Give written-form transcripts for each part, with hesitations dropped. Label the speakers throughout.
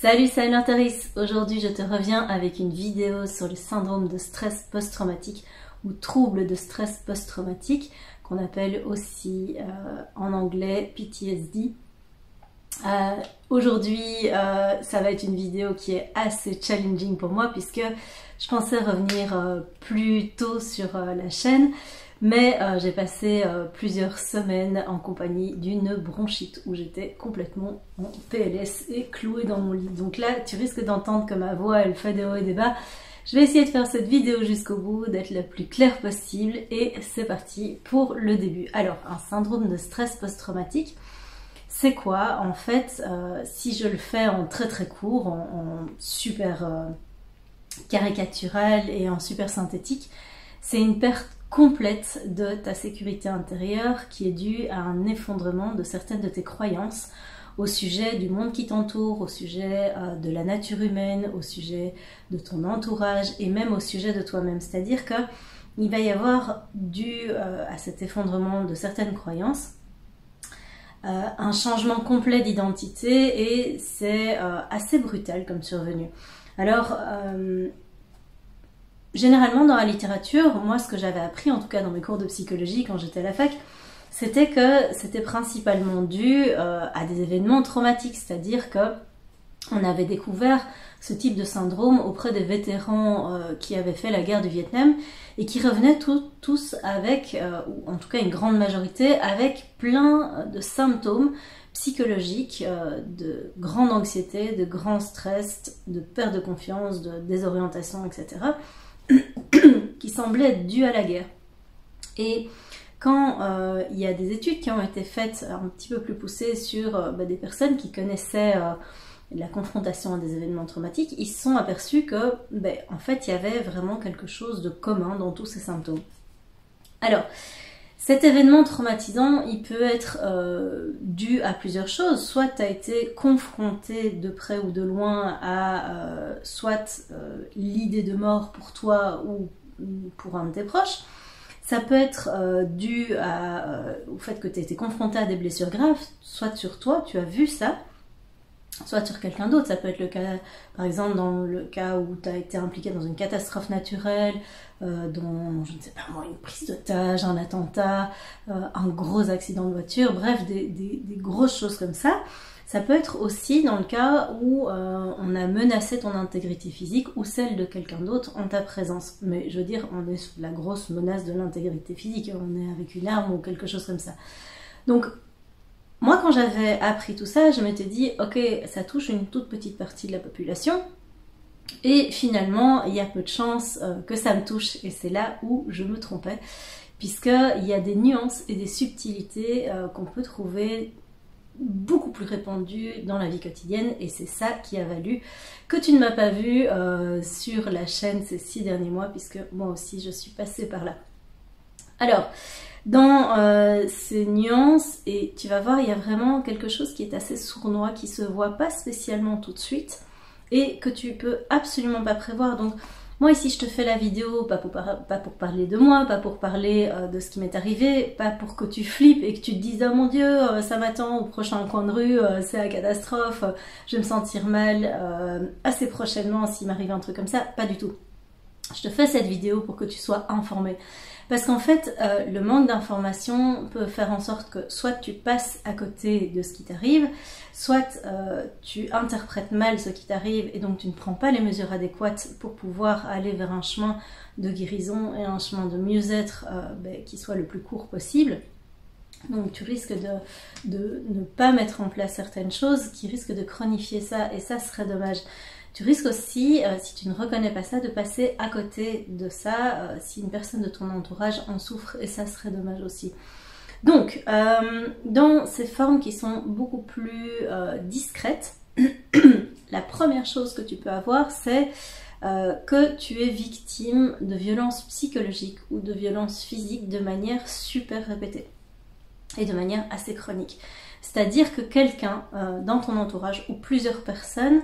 Speaker 1: Salut salutatrice! Aujourd'hui je te reviens avec une vidéo sur le syndrome de stress post-traumatique ou trouble de stress post-traumatique qu'on appelle aussi en anglais PTSD. Aujourd'hui ça va être une vidéo qui est assez challenging pour moi puisque je pensais revenir plus tôt sur la chaîne, mais j'ai passé plusieurs semaines en compagnie d'une bronchite où j'étais complètement en PLS et clouée dans mon lit. Donc là, tu risques d'entendre que ma voix elle fait des hauts et des bas. Je vais essayer de faire cette vidéo jusqu'au bout, d'être la plus claire possible et c'est parti pour le début. Alors, un syndrome de stress post-traumatique, c'est quoi? En fait, si je le fais en très court, en super caricatural et en super synthétique, c'est une perte complète de ta sécurité intérieure qui est due à un effondrement de certaines de tes croyances au sujet du monde qui t'entoure, au sujet de la nature humaine, au sujet de ton entourage et même au sujet de toi-même. C'est-à-dire qu'il va y avoir, dû à cet effondrement de certaines croyances, un changement complet d'identité et c'est assez brutal comme survenue. Alors, généralement dans la littérature, moi ce que j'avais appris, en tout cas dans mes cours de psychologie quand j'étais à la fac, c'était que c'était principalement dû à des événements traumatiques, c'est-à-dire que on avait découvert ce type de syndrome auprès des vétérans qui avaient fait la guerre du Vietnam et qui revenaient tous avec, ou en tout cas une grande majorité, avec plein de symptômes psychologiques, de grande anxiété, de grand stress, de perte de confiance, de désorientation, etc. qui semblaient être dus à la guerre. Et quand il y a des études qui ont été faites un petit peu plus poussées sur des personnes qui connaissaient la confrontation à des événements traumatiques, ils se sont aperçus que, en fait, il y avait vraiment quelque chose de commun dans tous ces symptômes. Alors, cet événement traumatisant, il peut être dû à plusieurs choses. Soit tu as été confronté de près ou de loin à soit l'idée de mort pour toi ou pour un de tes proches. Ça peut être dû au fait que tu as été confronté à des blessures graves, soit sur toi, tu as vu ça, soit sur quelqu'un d'autre. Ça peut être le cas, par exemple, dans le cas où tu as été impliqué dans une catastrophe naturelle, dont, je ne sais pas moi, une prise d'otage, un attentat, un gros accident de voiture, bref, des grosses choses comme ça. Ça peut être aussi dans le cas où on a menacé ton intégrité physique ou celle de quelqu'un d'autre en ta présence. Mais je veux dire, on est sous la grosse menace de l'intégrité physique, on est avec une arme ou quelque chose comme ça. Donc, moi, quand j'avais appris tout ça, je m'étais dit, ok, ça touche une toute petite partie de la population, et finalement, il y a peu de chances que ça me touche, et c'est là où je me trompais, puisqu'il y a des nuances et des subtilités qu'on peut trouver beaucoup plus répandues dans la vie quotidienne, et c'est ça qui a valu que tu ne m'as pas vu sur la chaîne ces 6 derniers mois, puisque moi aussi je suis passée par là. Alors, dans ces nuances, et tu vas voir, il y a vraiment quelque chose qui est assez sournois, qui se voit pas spécialement tout de suite, et que tu peux absolument pas prévoir. Donc, moi ici je te fais la vidéo, pas pour parler de moi, pas pour parler de ce qui m'est arrivé, pas pour que tu flippes et que tu te dises « Oh mon Dieu, ça m'attend au prochain coin de rue, c'est la catastrophe, je vais me sentir mal assez prochainement s'il m'arrive un truc comme ça », pas du tout. Je te fais cette vidéo pour que tu sois informé. Parce qu'en fait, le manque d'information peut faire en sorte que soit tu passes à côté de ce qui t'arrive, soit tu interprètes mal ce qui t'arrive et donc tu ne prends pas les mesures adéquates pour pouvoir aller vers un chemin de guérison et un chemin de mieux-être qui soit le plus court possible. Donc tu risques de ne pas mettre en place certaines choses qui risquent de chronifier ça et ça serait dommage. Tu risques aussi, si tu ne reconnais pas ça, de passer à côté de ça si une personne de ton entourage en souffre et ça serait dommage aussi. Donc, dans ces formes qui sont beaucoup plus discrètes, la première chose que tu peux avoir, c'est que tu es victime de violences psychologiques ou de violences physiques de manière super répétée et de manière assez chronique. C'est-à-dire que quelqu'un dans ton entourage ou plusieurs personnes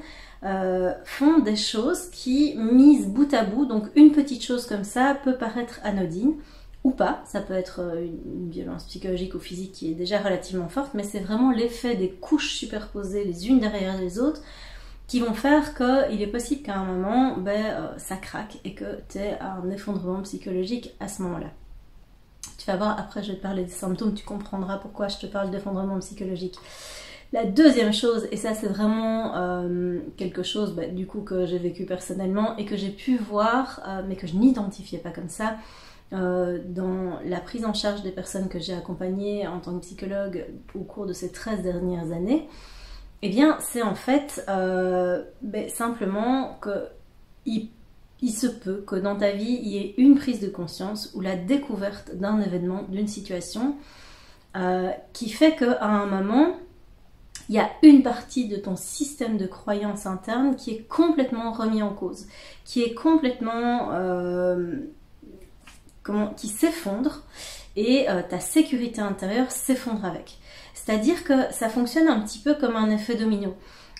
Speaker 1: font des choses qui, mises bout à bout, donc une petite chose comme ça peut paraître anodine ou pas, ça peut être une violence psychologique ou physique qui est déjà relativement forte, mais c'est vraiment l'effet des couches superposées les unes derrière les autres qui vont faire qu'il est possible qu'à un moment, ça craque et que tu aies un effondrement psychologique à ce moment-là. Tu vas voir, après je vais te parler des symptômes, tu comprendras pourquoi je te parle d'effondrement psychologique. La deuxième chose, et ça c'est vraiment quelque chose du coup que j'ai vécu personnellement et que j'ai pu voir, mais que je n'identifiais pas comme ça, dans la prise en charge des personnes que j'ai accompagnées en tant que psychologue au cours de ces 13 dernières années, eh bien c'est en fait simplement que il se peut que dans ta vie il y ait une prise de conscience ou la découverte d'un événement, d'une situation qui fait qu'à un moment il y a une partie de ton système de croyance interne qui est complètement remis en cause, qui est complètement qui s'effondre et ta sécurité intérieure s'effondre avec. C'est-à-dire que ça fonctionne un petit peu comme un effet domino.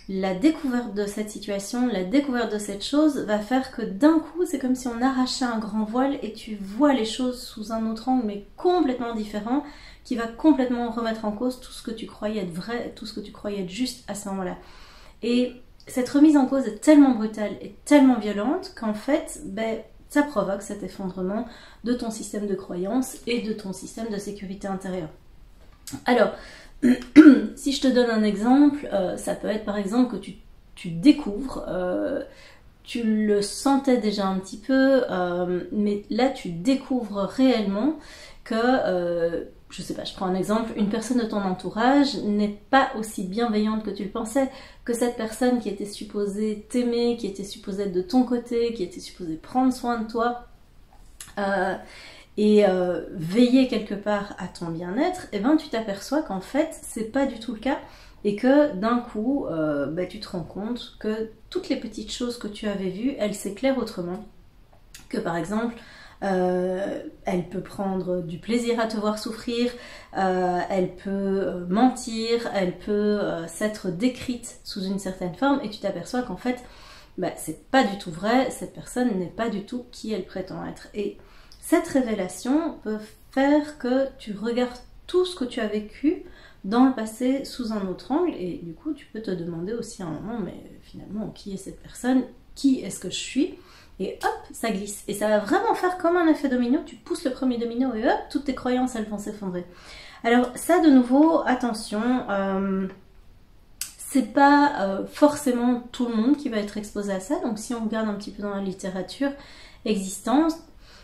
Speaker 1: La découverte de cette situation, la découverte de cette chose va faire que d'un coup, c'est comme si on arrachait un grand voile et tu vois les choses sous un autre angle, mais complètement différent, qui va complètement remettre en cause tout ce que tu croyais être vrai, tout ce que tu croyais être juste à ce moment-là. Et cette remise en cause est tellement brutale et tellement violente qu'en fait, ça provoque cet effondrement de ton système de croyance et de ton système de sécurité intérieure. Alors, si je te donne un exemple, ça peut être par exemple que tu découvres, tu le sentais déjà un petit peu, mais là tu découvres réellement que, je sais pas, je prends un exemple, une personne de ton entourage n'est pas aussi bienveillante que tu le pensais, que cette personne qui était supposée t'aimer, qui était supposée être de ton côté, qui était supposée prendre soin de toi, et veiller quelque part à ton bien-être, et tu t'aperçois qu'en fait c'est pas du tout le cas et que d'un coup tu te rends compte que toutes les petites choses que tu avais vues, elles s'éclairent autrement, que par exemple elle peut prendre du plaisir à te voir souffrir, elle peut mentir, elle peut s'être décrite sous une certaine forme et tu t'aperçois qu'en fait c'est pas du tout vrai, cette personne n'est pas du tout qui elle prétend être. Et cette révélation peut faire que tu regardes tout ce que tu as vécu dans le passé sous un autre angle et du coup tu peux te demander aussi à un moment, mais finalement qui est cette personne, qui est-ce que je suis, et hop, ça glisse. Et ça va vraiment faire comme un effet domino, tu pousses le premier domino et hop, toutes tes croyances elles vont s'effondrer. Alors ça de nouveau, attention, c'est pas forcément tout le monde qui va être exposé à ça, donc si on regarde un petit peu dans la littérature existante,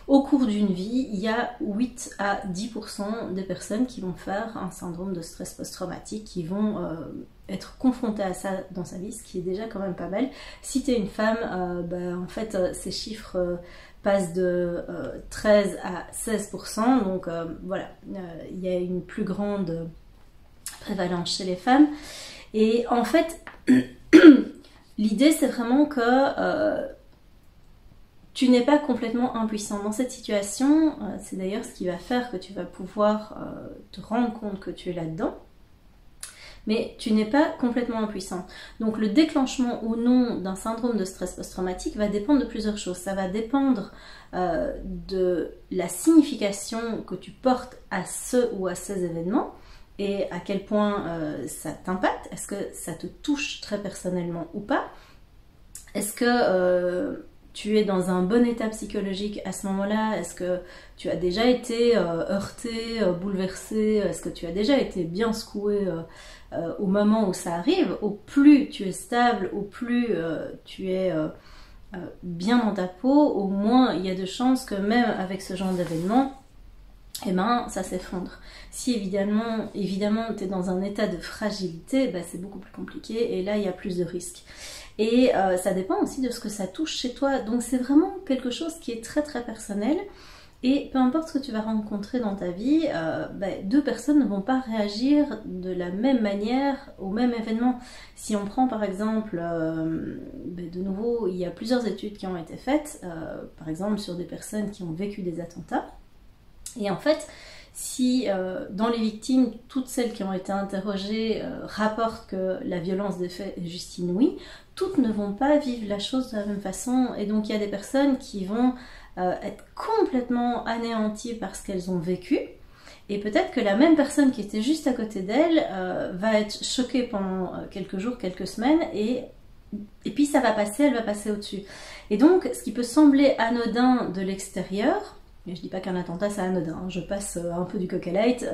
Speaker 1: au cours d'une vie, il y a 8 à 10% des personnes qui vont faire un syndrome de stress post-traumatique, qui vont être confrontées à ça dans sa vie, ce qui est déjà quand même pas mal. Si tu es une femme, en fait, ces chiffres passent de 13 à 16%, donc voilà, il y a une plus grande prévalence chez les femmes. Et en fait, l'idée c'est vraiment que tu n'es pas complètement impuissant dans cette situation, c'est d'ailleurs ce qui va faire que tu vas pouvoir te rendre compte que tu es là-dedans, mais tu n'es pas complètement impuissant. Donc le déclenchement ou non d'un syndrome de stress post-traumatique va dépendre de plusieurs choses. Ça va dépendre de la signification que tu portes à ce ou à ces événements et à quel point ça t'impacte. Est-ce que ça te touche très personnellement ou pas? Est-ce que tu es dans un bon état psychologique à ce moment-là? Est-ce que tu as déjà été heurté, bouleversé? Est-ce que tu as déjà été bien secoué au moment où ça arrive? Au plus tu es stable, au plus tu es bien dans ta peau, au moins il y a de chances que même avec ce genre d'événement, ça s'effondre. Si évidemment tu es dans un état de fragilité, c'est beaucoup plus compliqué et là il y a plus de risques. Et ça dépend aussi de ce que ça touche chez toi. Donc c'est vraiment quelque chose qui est très très personnel. Et peu importe ce que tu vas rencontrer dans ta vie, deux personnes ne vont pas réagir de la même manière au même événement. Si on prend par exemple, de nouveau, il y a plusieurs études qui ont été faites, par exemple sur des personnes qui ont vécu des attentats. Et en fait, si dans les victimes, toutes celles qui ont été interrogées rapportent que la violence des faits est juste inouïe, toutes ne vont pas vivre la chose de la même façon. Et donc il y a des personnes qui vont être complètement anéanties par ce qu'elles ont vécu. Et peut-être que la même personne qui était juste à côté d'elle va être choquée pendant quelques jours, quelques semaines et et puis ça va passer, elle va passer au-dessus. Et donc, ce qui peut sembler anodin de l'extérieur, et je dis pas qu'un attentat c'est anodin, hein, je passe un peu du coq à light,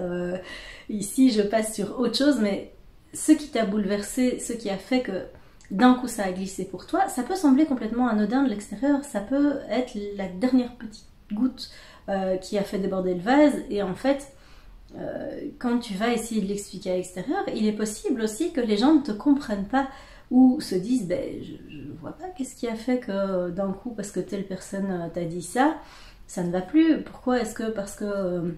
Speaker 1: ici je passe sur autre chose, mais ce qui t'a bouleversé, ce qui a fait que d'un coup ça a glissé pour toi, ça peut sembler complètement anodin de l'extérieur, ça peut être la dernière petite goutte qui a fait déborder le vase, et en fait, quand tu vas essayer de l'expliquer à l'extérieur, il est possible aussi que les gens ne te comprennent pas ou se disent ben, je ne vois pas qu'est-ce qui a fait que d'un coup, parce que telle personne t'a dit ça, ça ne va plus. Pourquoi est-ce que parce que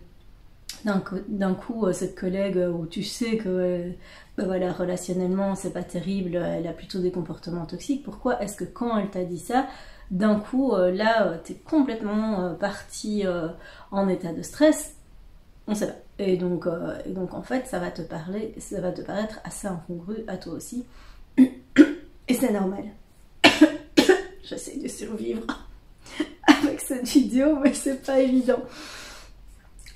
Speaker 1: d'un coup cette collègue où tu sais que ben voilà, relationnellement c'est pas terrible, elle a plutôt des comportements toxiques, pourquoi est-ce que quand elle t'a dit ça, d'un coup là t'es complètement parti en état de stress? On sait pas. Et donc en fait ça va te paraître assez incongru à toi aussi. Et c'est normal. J'essaie de survivre avec cette vidéo, mais c'est pas évident.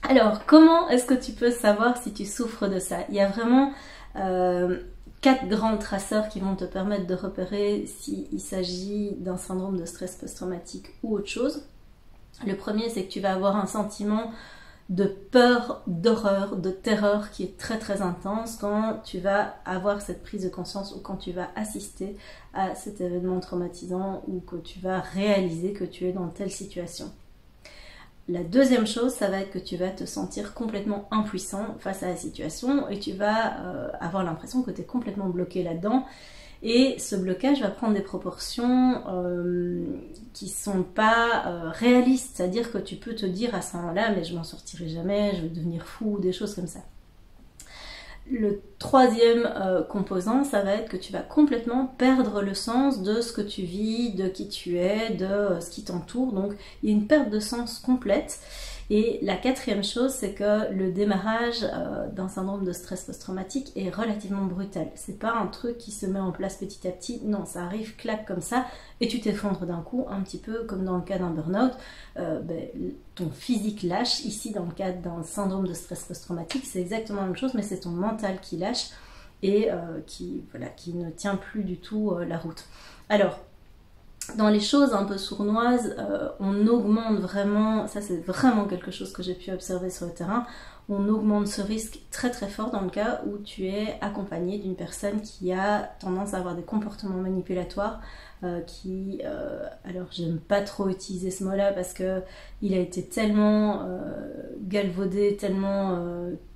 Speaker 1: Alors, comment est-ce que tu peux savoir si tu souffres de ça? Il y a vraiment 4 grands traceurs qui vont te permettre de repérer s'il s'agit d'un syndrome de stress post-traumatique ou autre chose. Le premier, c'est que tu vas avoir un sentiment de peur, d'horreur, de terreur qui est très très intense quand tu vas avoir cette prise de conscience ou quand tu vas assister à cet événement traumatisant ou que tu vas réaliser que tu es dans telle situation. La deuxième chose, ça va être que tu vas te sentir complètement impuissant face à la situation et tu vas avoir l'impression que tu es complètement bloqué là-dedans. Et ce blocage va prendre des proportions qui sont pas réalistes, c'est-à-dire que tu peux te dire à ce moment-là, mais je m'en sortirai jamais, je vais devenir fou, des choses comme ça. Le troisième composant, ça va être que tu vas complètement perdre le sens de ce que tu vis, de qui tu es, de ce qui t'entoure. Donc il y a une perte de sens complète. Et la quatrième chose, c'est que le démarrage d'un syndrome de stress post-traumatique est relativement brutal. C'est pas un truc qui se met en place petit à petit, non, ça arrive clac comme ça et tu t'effondres d'un coup, un petit peu comme dans le cas d'un burn-out. Ton physique lâche. Ici, dans le cas d'un syndrome de stress post-traumatique, c'est exactement la même chose, mais c'est ton mental qui lâche et qui ne tient plus du tout la route. Alors, dans les choses un peu sournoises, on augmente vraiment, ça c'est vraiment quelque chose que j'ai pu observer sur le terrain, on augmente ce risque très très fort dans le cas où tu es accompagné d'une personne qui a tendance à avoir des comportements manipulatoires, alors j'aime pas trop utiliser ce mot-là parce que il a été tellement galvaudé, tellement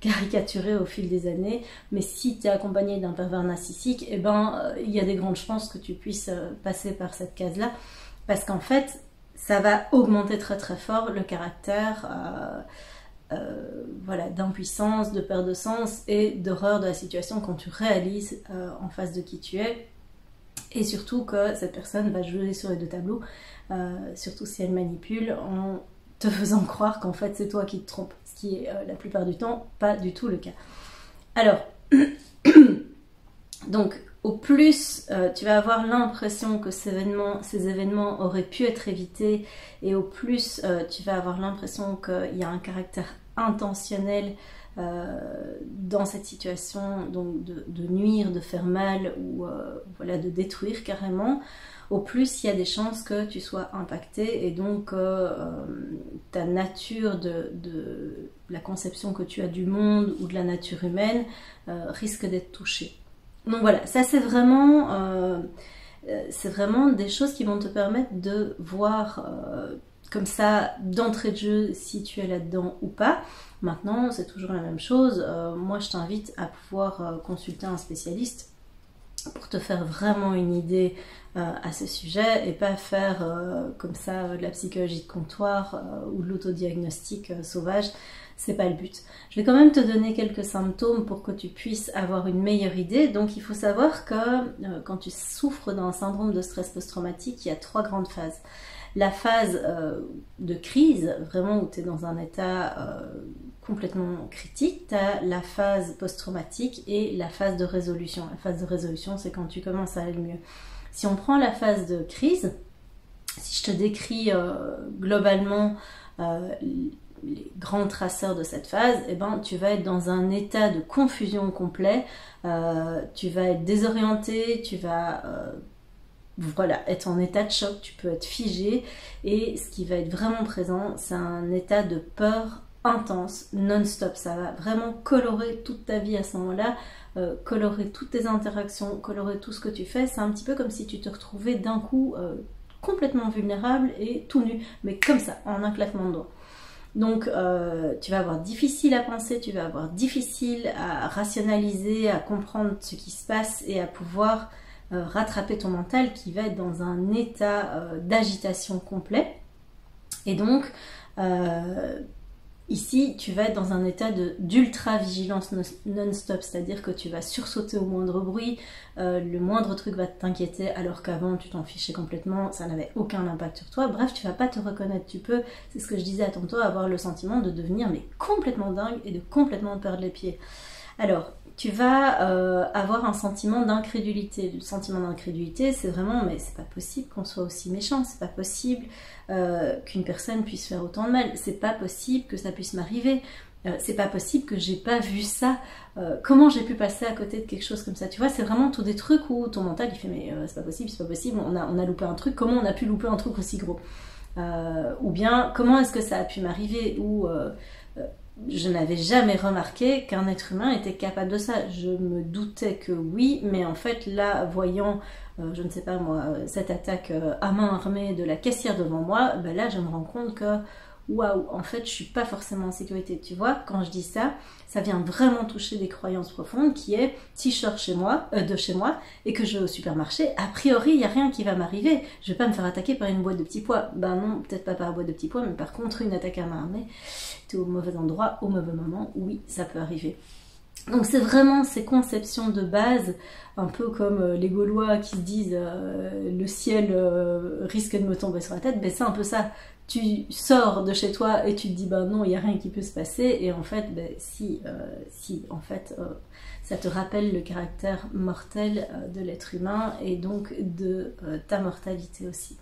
Speaker 1: caricaturé au fil des années, mais si tu es accompagné d'un pervers narcissique, eh ben il y a des grandes chances que tu puisses passer par cette case-là, parce qu'en fait ça va augmenter très très fort le caractère voilà, d'impuissance, de perte de sens et d'horreur de la situation quand tu réalises en face de qui tu es. Et surtout que cette personne va jouer sur les deux tableaux, surtout si elle manipule, en te faisant croire qu'en fait c'est toi qui te trompes, ce qui est la plupart du temps pas du tout le cas. Alors, donc au plus tu vas avoir l'impression que ces événements auraient pu être évités, et au plus tu vas avoir l'impression qu'il y a un caractère intentionnel dans cette situation, donc de nuire, de faire mal ou voilà, de détruire carrément, au plus il y a des chances que tu sois impacté et donc ta nature de la conception que tu as du monde ou de la nature humaine risque d'être touchée. Donc voilà, ça c'est vraiment des choses qui vont te permettre de voir comme ça d'entrée de jeu si tu es là-dedans ou pas. Maintenant, c'est toujours la même chose. Moi, je t'invite à pouvoir consulter un spécialiste pour te faire vraiment une idée à ce sujet et pas faire comme ça de la psychologie de comptoir ou de l'autodiagnostic sauvage. C'est pas le but. Je vais quand même te donner quelques symptômes pour que tu puisses avoir une meilleure idée. Donc, il faut savoir que quand tu souffres d'un syndrome de stress post-traumatique, il y a 3 grandes phases. La phase de crise, vraiment où tu es dans un état complètement critique, tu as la phase post-traumatique et la phase de résolution. La phase de résolution, c'est quand tu commences à aller mieux. Si on prend la phase de crise, si je te décris globalement les grands traceurs de cette phase, eh ben, tu vas être dans un état de confusion complet, tu vas être désorienté, tu vas voilà, être en état de choc, tu peux être figé, et ce qui va être vraiment présent, c'est un état de peur intense, non-stop. Ça va vraiment colorer toute ta vie à ce moment-là, colorer toutes tes interactions, colorer tout ce que tu fais. C'est un petit peu comme si tu te retrouvais d'un coup complètement vulnérable et tout nu, mais comme ça, en un claquement de doigts. Donc tu vas avoir difficile à penser, tu vas avoir difficile à rationaliser, à comprendre ce qui se passe et à pouvoir rattraper ton mental qui va être dans un état d'agitation complet. Et donc ici, tu vas être dans un état d'ultra-vigilance non-stop, c'est-à-dire que tu vas sursauter au moindre bruit, le moindre truc va t'inquiéter, alors qu'avant tu t'en fichais complètement, ça n'avait aucun impact sur toi. Bref, tu vas pas te reconnaître, tu peux, c'est ce que je disais à tantôt, avoir le sentiment de devenir mais complètement dingue et de complètement perdre les pieds. Alors, tu vas avoir un sentiment d'incrédulité. Le sentiment d'incrédulité, c'est vraiment, mais c'est pas possible qu'on soit aussi méchant, c'est pas possible qu'une personne puisse faire autant de mal, c'est pas possible que ça puisse m'arriver, c'est pas possible que j'ai pas vu ça, comment j'ai pu passer à côté de quelque chose comme ça, tu vois, c'est vraiment tous des trucs où ton mental il fait mais c'est pas possible, on a loupé un truc, comment on a pu louper un truc aussi gros, ou bien comment est-ce que ça a pu m'arriver, ou je n'avais jamais remarqué qu'un être humain était capable de ça. Je me doutais que oui, mais en fait là, voyant, je ne sais pas moi, cette attaque à main armée de la caissière devant moi, ben là je me rends compte que waouh, en fait je suis pas forcément en sécurité. Tu vois, quand je dis ça, ça vient vraiment toucher des croyances profondes qui est, si je sors de chez moi et que je vais au supermarché, a priori il n'y a rien qui va m'arriver. Je vais pas me faire attaquer par une boîte de petits pois. Ben non, peut-être pas par une boîte de petits pois, mais par contre une attaque à main armée. T'es au mauvais endroit, au mauvais moment, oui, ça peut arriver. Donc c'est vraiment ces conceptions de base, un peu comme les Gaulois qui se disent le ciel risque de me tomber sur la tête, ben c'est un peu ça. Tu sors de chez toi et tu te dis ben non, il n'y a rien qui peut se passer, et en fait, ben si, en fait, ça te rappelle le caractère mortel de l'être humain et donc de ta mortalité aussi.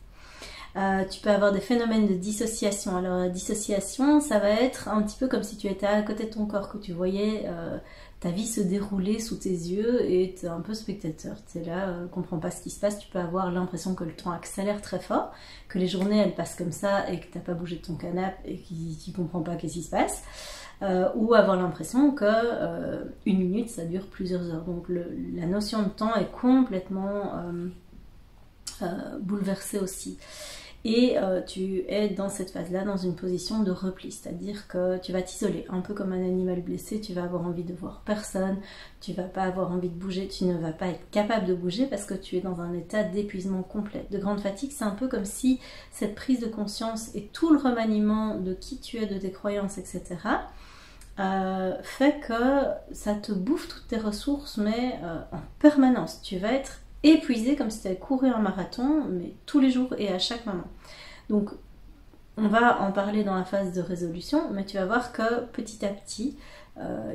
Speaker 1: Tu peux avoir des phénomènes de dissociation. Alors la dissociation, ça va être un petit peu comme si tu étais à côté de ton corps, que tu voyais ta vie se dérouler sous tes yeux et tu es un peu spectateur. Tu es là, comprends pas ce qui se passe, tu peux avoir l'impression que le temps accélère très fort, que les journées elles passent comme ça et que tu n'as pas bougé de ton canapé et que tu comprends pas qu'est-ce qui se passe. Ou avoir l'impression que une minute ça dure plusieurs heures. Donc la notion de temps est complètement bouleversée aussi. Et tu es dans cette phase-là, dans une position de repli, c'est-à-dire que tu vas t'isoler, un peu comme un animal blessé, tu vas avoir envie de voir personne, tu vas pas avoir envie de bouger, tu ne vas pas être capable de bouger parce que tu es dans un état d'épuisement complet, de grande fatigue. C'est un peu comme si cette prise de conscience et tout le remaniement de qui tu es, de tes croyances, etc., fait que ça te bouffe toutes tes ressources, mais en permanence. Tu vas être épuisé comme si tu avais couru un marathon, mais tous les jours et à chaque moment. Donc on va en parler dans la phase de résolution, mais tu vas voir que petit à petit,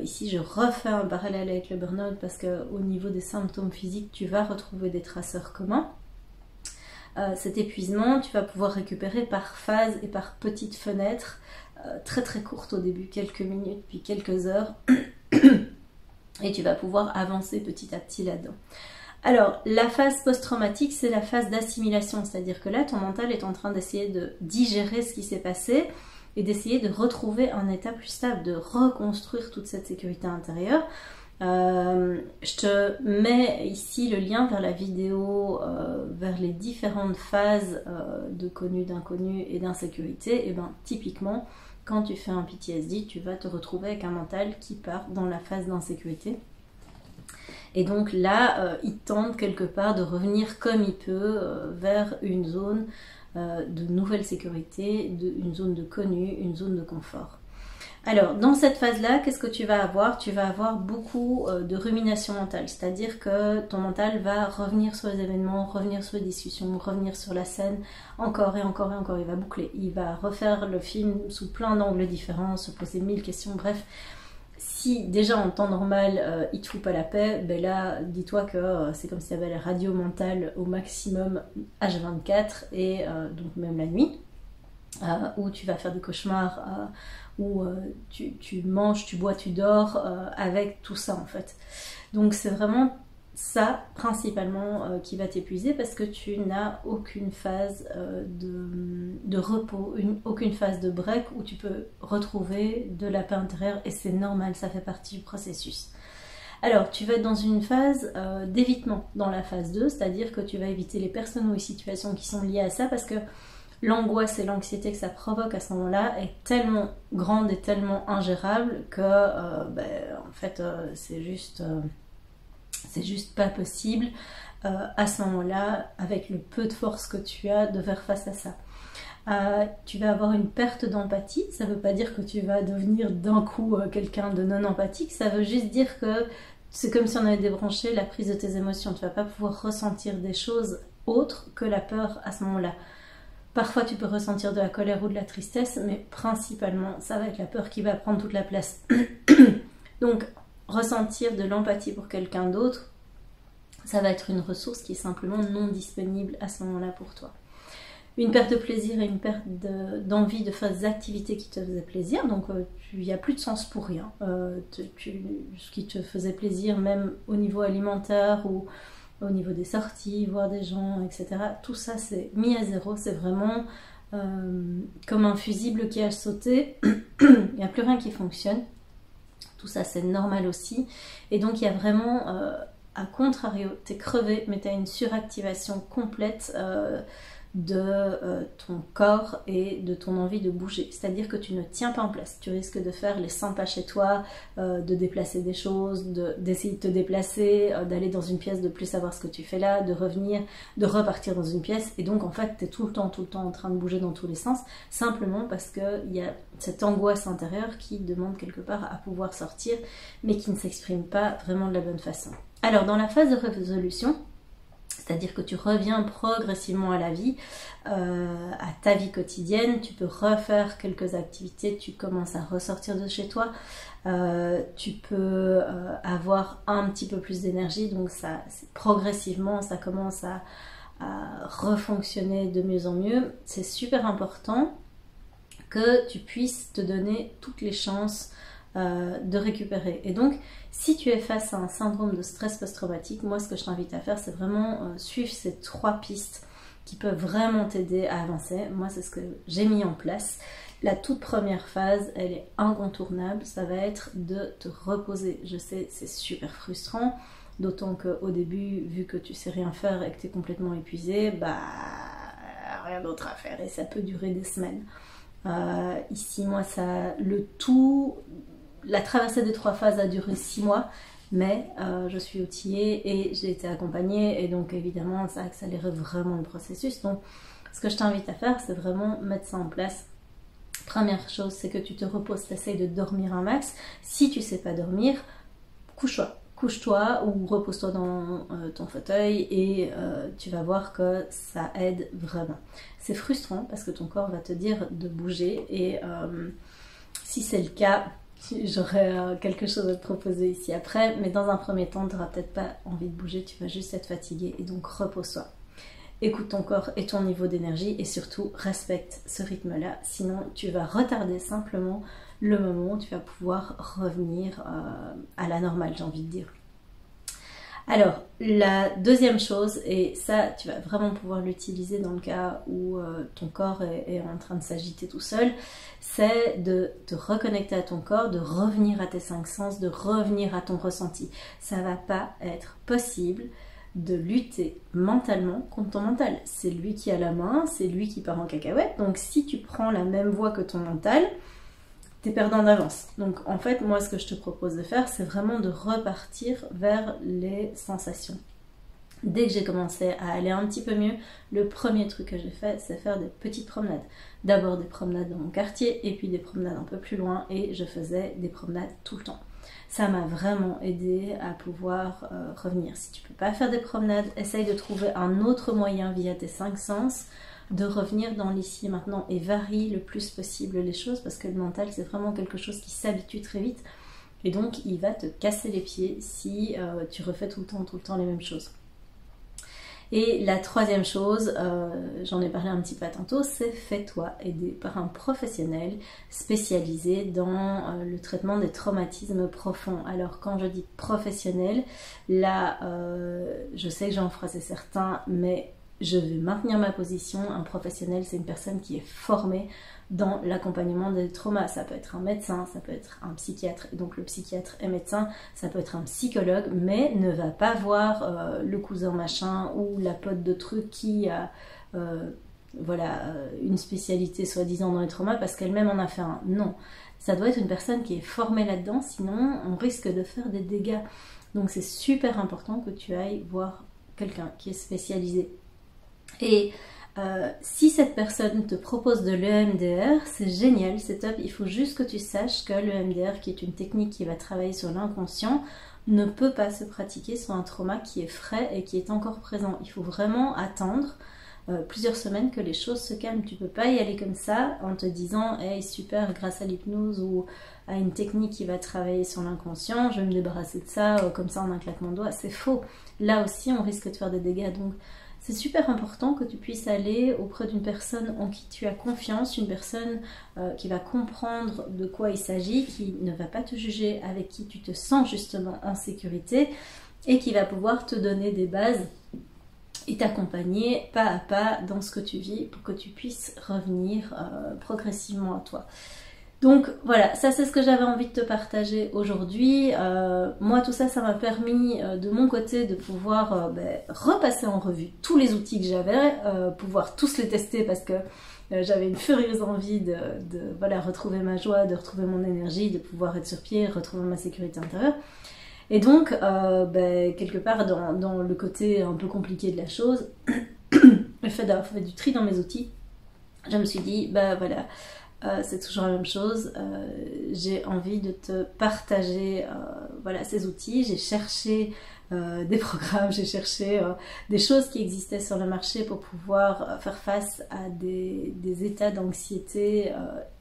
Speaker 1: ici je refais un parallèle avec le burn-out parce qu'au niveau des symptômes physiques, tu vas retrouver des traceurs communs. Cet épuisement, tu vas pouvoir récupérer par phase et par petites fenêtres, très très courtes au début, quelques minutes, puis quelques heures, et tu vas pouvoir avancer petit à petit là-dedans. Alors, la phase post-traumatique, c'est la phase d'assimilation, c'est-à-dire que là, ton mental est en train d'essayer de digérer ce qui s'est passé et d'essayer de retrouver un état plus stable, de reconstruire toute cette sécurité intérieure. Je te mets ici le lien vers la vidéo, vers les différentes phases de connu, d'inconnu et d'insécurité. Et bien, typiquement, quand tu fais un PTSD, tu vas te retrouver avec un mental qui part dans la phase d'insécurité. Et donc là, il tente quelque part de revenir comme il peut vers une zone de nouvelle sécurité, une zone de connu, une zone de confort. Alors, dans cette phase-là, qu'est-ce que tu vas avoir? Tu vas avoir beaucoup de rumination mentale, c'est-à-dire que ton mental va revenir sur les événements, revenir sur les discussions, revenir sur la scène, encore et encore et encore, il va boucler. Il va refaire le film sous plein d'angles différents, se poser 1000 questions, bref. Si déjà en temps normal, il te fout pas la paix, ben là, dis-toi que c'est comme si tu avais la radio mentale au maximum H24 et donc même la nuit, où tu vas faire des cauchemars, où tu manges, tu bois, tu dors avec tout ça en fait. Donc c'est vraiment ça principalement qui va t'épuiser parce que tu n'as aucune phase de repos, aucune phase de break où tu peux retrouver de la paix intérieure et c'est normal, ça fait partie du processus. Alors tu vas être dans une phase d'évitement dans la phase 2, c'est-à-dire que tu vas éviter les personnes ou les situations qui sont liées à ça parce que l'angoisse et l'anxiété que ça provoque à ce moment-là est tellement grande et tellement ingérable que en fait c'est juste pas possible à ce moment-là, avec le peu de force que tu as, de faire face à ça. Tu vas avoir une perte d'empathie, ça ne veut pas dire que tu vas devenir d'un coup quelqu'un de non empathique, ça veut juste dire que c'est comme si on avait débranché la prise de tes émotions, tu ne vas pas pouvoir ressentir des choses autres que la peur à ce moment-là. Parfois tu peux ressentir de la colère ou de la tristesse, mais principalement ça va être la peur qui va prendre toute la place. Donc ressentir de l'empathie pour quelqu'un d'autre, ça va être une ressource qui est simplement non disponible à ce moment-là pour toi. Une perte de plaisir et une perte d'envie de faire des activités qui te faisaient plaisir, donc il n'y a plus de sens pour rien. Ce qui te faisait plaisir, même au niveau alimentaire ou au niveau des sorties, voir des gens, etc. Tout ça c'est mis à zéro, c'est vraiment comme un fusible qui a sauté, il n'y a plus rien qui fonctionne. Tout ça c'est normal aussi, et donc il y a vraiment, à contrario, t'es crevé, mais tu as une suractivation complète de ton corps et de ton envie de bouger, c'est-à-dire que tu ne tiens pas en place, tu risques de faire les 100 pas chez toi, de déplacer des choses, d'essayer de te déplacer, d'aller dans une pièce, de plus savoir ce que tu fais là, de revenir, de repartir dans une pièce, et donc en fait tu es tout le temps en train de bouger dans tous les sens, simplement parce qu'il y a cette angoisse intérieure qui demande quelque part à pouvoir sortir, mais qui ne s'exprime pas vraiment de la bonne façon. Alors dans la phase de résolution, c'est-à-dire que tu reviens progressivement à la vie, à ta vie quotidienne, tu peux refaire quelques activités, tu commences à ressortir de chez toi, tu peux avoir un petit peu plus d'énergie, donc ça, progressivement ça commence à refonctionner de mieux en mieux. C'est super important que tu puisses te donner toutes les chances de récupérer. Et donc, si tu es face à un syndrome de stress post-traumatique, moi ce que je t'invite à faire, c'est vraiment suivre ces 3 pistes qui peuvent vraiment t'aider à avancer. Moi c'est ce que j'ai mis en place. La toute première phase, elle est incontournable, ça va être de te reposer. Je sais, c'est super frustrant, d'autant qu'au début, vu que tu sais rien faire et que tu es complètement épuisé, rien d'autre à faire et ça peut durer des semaines. Ici, moi, la traversée des 3 phases a duré 6 mois, mais je suis outillée et j'ai été accompagnée, et donc évidemment ça a accéléré vraiment le processus. Donc ce que je t'invite à faire, c'est vraiment mettre ça en place. Première chose, c'est que tu te reposes, tu essayes de dormir un max. Si tu sais pas dormir, couche-toi ou repose-toi dans ton fauteuil et tu vas voir que ça aide vraiment. C'est frustrant parce que ton corps va te dire de bouger, et si c'est le cas, j'aurais quelque chose à te proposer ici après, mais dans un premier temps, tu n'auras peut-être pas envie de bouger, tu vas juste être fatigué, et donc repose-toi. Écoute ton corps et ton niveau d'énergie, et surtout respecte ce rythme-là, sinon tu vas retarder simplement le moment où tu vas pouvoir revenir à la normale, j'ai envie de dire. Alors, la deuxième chose, et ça tu vas vraiment pouvoir l'utiliser dans le cas où ton corps est en train de s'agiter tout seul, c'est de te reconnecter à ton corps, de revenir à tes 5 sens, de revenir à ton ressenti. Ça va pas être possible de lutter mentalement contre ton mental. C'est lui qui a la main, c'est lui qui part en cacahuète, donc si tu prends la même voie que ton mental, t'es perdant d'avance. Donc en fait, moi ce que je te propose de faire, c'est vraiment de repartir vers les sensations. Dès que j'ai commencé à aller un petit peu mieux, le premier truc que j'ai fait, c'est faire des petites promenades. D'abord des promenades dans mon quartier, et puis des promenades un peu plus loin, et je faisais des promenades tout le temps. Ça m'a vraiment aidé à pouvoir revenir. Si tu peux pas faire des promenades, essaye de trouver un autre moyen via tes 5 sens de revenir dans l'ici et maintenant, et varie le plus possible les choses, parce que le mental c'est vraiment quelque chose qui s'habitue très vite, et donc il va te casser les pieds si tu refais tout le temps les mêmes choses. Et la troisième chose, j'en ai parlé un petit peu tantôt, c'est fais-toi aider par un professionnel spécialisé dans le traitement des traumatismes profonds. Alors quand je dis professionnel, là je sais que j'en froissé certains, mais je vais maintenir ma position. Un professionnel, c'est une personne qui est formée dans l'accompagnement des traumas. Ça peut être un médecin, ça peut être un psychiatre, et donc le psychiatre est médecin, ça peut être un psychologue, mais ne va pas voir le cousin machin ou la pote de truc qui a une spécialité soi-disant dans les traumas parce qu'elle-même en a fait un. Non, ça doit être une personne qui est formée là-dedans, sinon on risque de faire des dégâts. Donc c'est super important que tu ailles voir quelqu'un qui est spécialisé. Et si cette personne te propose de l'EMDR, c'est génial, c'est top. Il faut juste que tu saches que l'EMDR, qui est une technique qui va travailler sur l'inconscient, ne peut pas se pratiquer sur un trauma qui est frais et qui est encore présent. Il faut vraiment attendre plusieurs semaines que les choses se calment. Tu peux pas y aller comme ça en te disant hey super, grâce à l'hypnose ou à une technique qui va travailler sur l'inconscient, je vais me débarrasser de ça comme ça en un claquement de doigts. C'est faux. Là aussi on risque de faire des dégâts. Donc c'est super important que tu puisses aller auprès d'une personne en qui tu as confiance, une personne qui va comprendre de quoi il s'agit, qui ne va pas te juger, avec qui tu te sens justement en sécurité et qui va pouvoir te donner des bases et t'accompagner pas à pas dans ce que tu vis pour que tu puisses revenir progressivement à toi. Donc voilà, ça c'est ce que j'avais envie de te partager aujourd'hui. Moi tout ça, ça m'a permis de mon côté de pouvoir repasser en revue tous les outils que j'avais, pouvoir tous les tester parce que j'avais une furieuse envie de retrouver ma joie, de retrouver mon énergie, de pouvoir être sur pied, retrouver ma sécurité intérieure. Et donc, quelque part dans le côté un peu compliqué de la chose, le fait d'avoir fait du tri dans mes outils, je me suis dit, c'est toujours la même chose, j'ai envie de te partager ces outils. J'ai cherché des programmes, j'ai cherché des choses qui existaient sur le marché pour pouvoir faire face à des états d'anxiété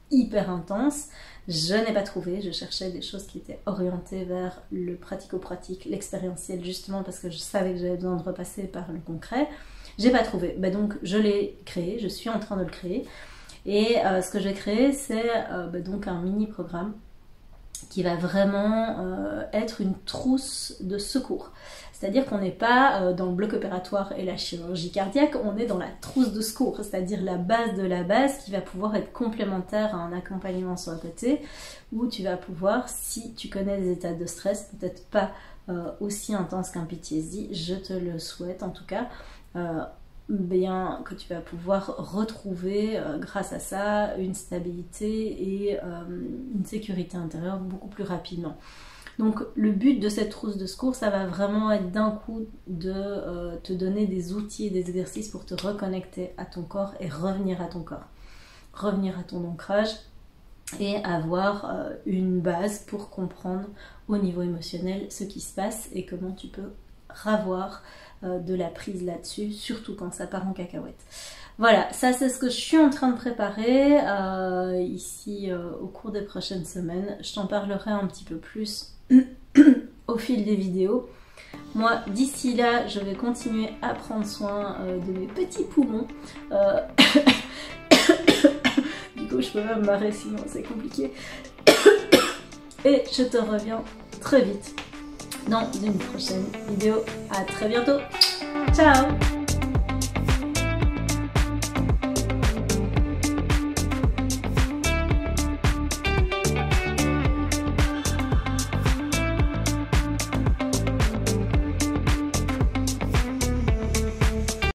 Speaker 1: hyper intenses. Je n'ai pas trouvé, je cherchais des choses qui étaient orientées vers le pratico-pratique, l'expérientiel, justement parce que je savais que j'avais besoin de repasser par le concret. J'ai pas trouvé, donc je l'ai créé, je suis en train de le créer. Et ce que j'ai créé, c'est donc un mini-programme qui va vraiment être une trousse de secours. C'est-à-dire qu'on n'est pas dans le bloc opératoire et la chirurgie cardiaque, on est dans la trousse de secours, c'est-à-dire la base de la base qui va pouvoir être complémentaire à un accompagnement sur le côté, où tu vas pouvoir, si tu connais des états de stress, peut-être pas aussi intenses qu'un PTSD, je te le souhaite en tout cas, que tu vas pouvoir retrouver grâce à ça une stabilité et une sécurité intérieure beaucoup plus rapidement. Donc le but de cette trousse de secours, ça va vraiment être d'un coup de te donner des outils et des exercices pour te reconnecter à ton corps et revenir à ton corps, revenir à ton ancrage et avoir une base pour comprendre au niveau émotionnel ce qui se passe et comment tu peux ravoir de la prise là-dessus, surtout quand ça part en cacahuète. Voilà, ça c'est ce que je suis en train de préparer ici au cours des prochaines semaines. Je t'en parlerai un petit peu plus au fil des vidéos. Moi, d'ici là, je vais continuer à prendre soin de mes petits poumons. Du coup, je peux même marrer sinon c'est compliqué. Et je te reviens très vite dans une prochaine vidéo. À très bientôt. Ciao!